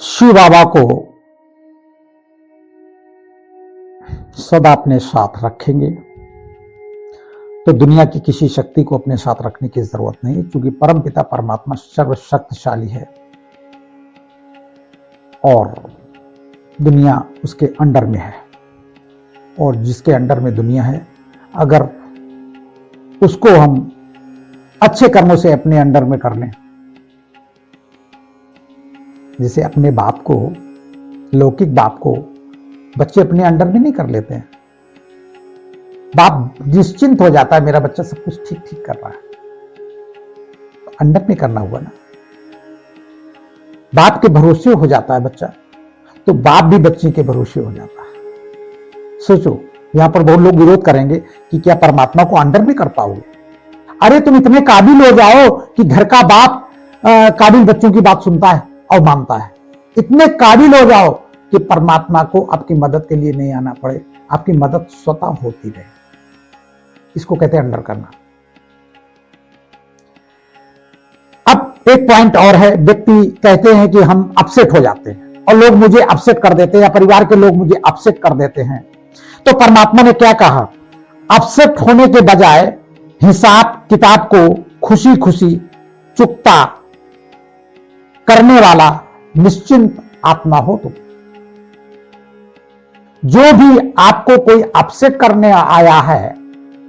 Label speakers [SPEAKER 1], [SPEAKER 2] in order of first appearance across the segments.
[SPEAKER 1] शिव बाबा को सदा अपने साथ रखेंगे तो दुनिया की किसी शक्ति को अपने साथ रखने की जरूरत नहीं, क्योंकि परम पिता परमात्मा सर्वशक्तिशाली है और दुनिया उसके अंडर में है। और जिसके अंडर में दुनिया है, अगर उसको हम अच्छे कर्मों से अपने अंडर में कर लें, जैसे अपने बाप को, लौकिक बाप को बच्चे अपने अंडर में नहीं कर लेते हैं। बाप निश्चिंत हो जाता है, मेरा बच्चा सब कुछ ठीक ठीक कर रहा है, तो अंडर में करना हुआ ना। बाप के भरोसे हो जाता है बच्चा, तो बाप भी बच्चे के भरोसे हो जाता है। सोचो, यहां पर बहुत लोग विरोध करेंगे कि क्या परमात्मा को अंडर में कर पाओगे? अरे तुम इतने काबिल हो जाओ कि घर का बाप काबिल बच्चों की बात सुनता है और मानता है। इतने काबिल हो जाओ कि परमात्मा को आपकी मदद के लिए नहीं आना पड़े, आपकी मदद स्वतः होती रहे। इसको कहते हैं अंडर करना। अब एक पॉइंट और है, व्यक्ति कहते हैं कि हम अपसेट हो जाते हैं और लोग मुझे अपसेट कर देते हैं या परिवार के लोग मुझे अपसेट कर देते हैं। तो परमात्मा ने क्या कहा? अपसेट होने के बजाय हिसाब किताब को खुशी खुशी चुकता करने वाला निश्चिंत आत्मा हो तुम। जो भी आपको कोई अपसेट करने आया है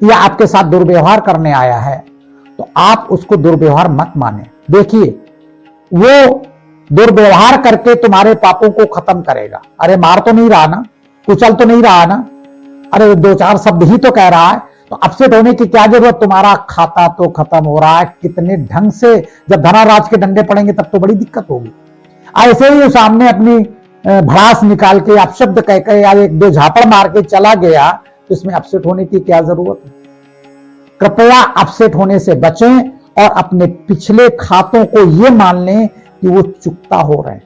[SPEAKER 1] या आपके साथ दुर्व्यवहार करने आया है, तो आप उसको दुर्व्यवहार मत माने। देखिए, वो दुर्व्यवहार करके तुम्हारे पापों को खत्म करेगा। अरे मार तो नहीं रहा ना, कुचल तो नहीं रहा ना, अरे दो चार शब्द ही तो कह रहा है, तो अपसेट होने की क्या जरूरत? तुम्हारा खाता तो खत्म हो रहा है। कितने ढंग से जब धनाराज के डंडे पड़ेंगे तब तो बड़ी दिक्कत होगी। ऐसे ही सामने अपनी भड़ास निकाल के अपशब्द कह के या एक दो झापड़ मार के चला गया, तो इसमें अपसेट होने की क्या जरूरत है? कृपया अपसेट होने से बचें और अपने पिछले खातों को यह मान लें कि वो चुकता हो रहे हैं।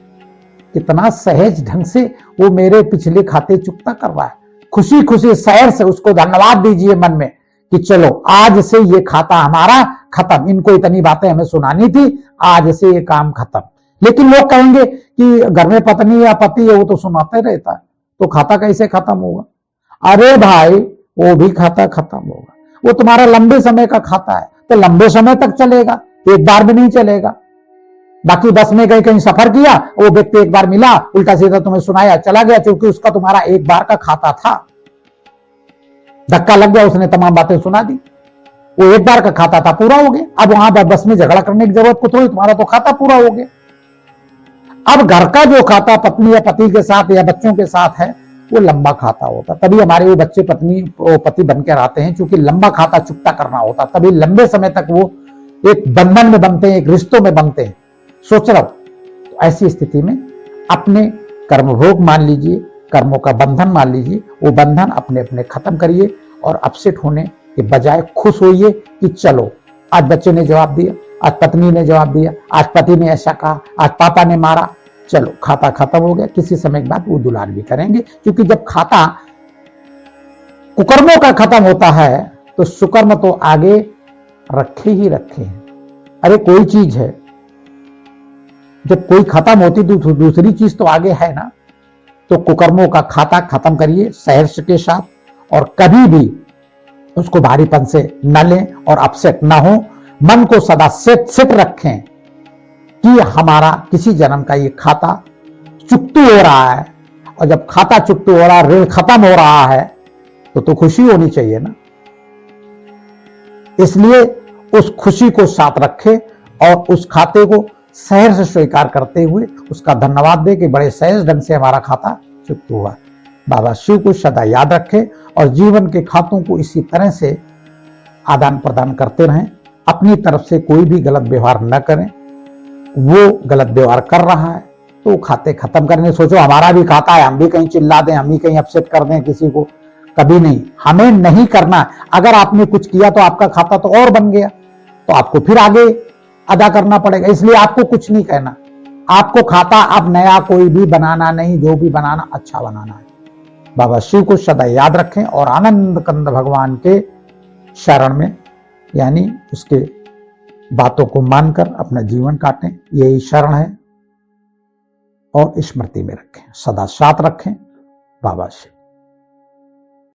[SPEAKER 1] कितना सहज ढंग से वो मेरे पिछले खाते चुकता कर रहा है। खुशी खुशी शहर से उसको धन्यवाद दीजिए मन में कि चलो आज से ये खाता हमारा खत्म। इनको इतनी बातें हमें सुनानी थी, आज से ये काम खत्म। लेकिन लोग कहेंगे कि घर में पत्नी या पति है, वो तो सुनाते रहता है, तो खाता कैसे खत्म होगा? अरे भाई, वो भी खाता खत्म होगा। वो तुम्हारा लंबे समय का खाता है, तो लंबे समय तक चलेगा, एक बार में नहीं चलेगा। बाकी बस में गए, कहीं सफर किया, वो व्यक्ति एक बार मिला, उल्टा सीधा तुम्हें सुनाया, चला गया, क्योंकि उसका तुम्हारा एक बार का खाता था। धक्का लग गया, उसने तमाम बातें सुना दी, वो एक बार का खाता था, पूरा हो गया। अब वहां पर बस में झगड़ा करने की जरूरत को थोड़ी, तुम्हारा तो खाता पूरा हो गया। अब घर का जो खाता पत्नी या पति के साथ या बच्चों के साथ है, वो लंबा खाता होता, तभी हमारे वो बच्चे पत्नी पति बनकर आते हैं, क्योंकि लंबा खाता चुकता करना होता, तभी लंबे समय तक वो एक बंधन में बनते हैं, एक रिश्तों में बनते हैं। सोच रहा हूं, तो ऐसी स्थिति में अपने कर्मभोग मान लीजिए, कर्मों का बंधन मान लीजिए, वो बंधन अपने अपने खत्म करिए और अपसेट होने के बजाय खुश होइए कि चलो आज बच्चे ने जवाब दिया, आज पत्नी ने जवाब दिया, आज पति ने ऐसा कहा, आज पापा ने मारा, चलो खाता खत्म हो गया। किसी समय के बाद वो दुलार भी करेंगे, क्योंकि जब खाता कुकर्मों का खत्म होता है तो सुकर्म तो आगे रखे ही रखे हैं। अरे कोई चीज है, जब कोई खत्म होती तो दूसरी चीज तो आगे है ना। तो कुकर्मों का खाता खत्म करिए सहर्ष के साथ, और कभी भी उसको भारीपन से न लें और अपसेट ना हो। मन को सदा सेट रखें कि हमारा किसी जन्म का ये खाता चुकतू हो रहा है, और जब खाता चुकतू हो रहा है, ऋण खत्म हो रहा है, तो खुशी होनी चाहिए ना। इसलिए उस खुशी को साथ रखें और उस खाते को सहज से स्वीकार करते हुए उसका धन्यवाद दे कि बड़े सहज ढंग से हमारा खाता चुकता हुआ। बाबा शिव को सदा याद रखें और जीवन के खातों को इसी तरह से आदान प्रदान करते रहें। अपनी तरफ से कोई भी गलत व्यवहार न करें। वो गलत व्यवहार कर रहा है तो खाते खत्म करने सोचो, हमारा भी खाता है, हम भी कहीं चिल्ला दें, हम भी कहीं अपसेट कर दें किसी को, कभी नहीं। हमें नहीं करना। अगर आपने कुछ किया तो आपका खाता तो और बन गया, तो आपको फिर आगे अदा करना पड़ेगा। इसलिए आपको कुछ नहीं कहना, आपको खाता अब नया कोई भी बनाना नहीं, जो भी बनाना अच्छा बनाना है। बाबा शिव को सदा याद रखें और आनंद कंद भगवान के शरण में, यानी उसके बातों को मानकर अपना जीवन काटें। यही शरण है। और स्मृति में रखें, सदा साथ रखें। बाबा शिव।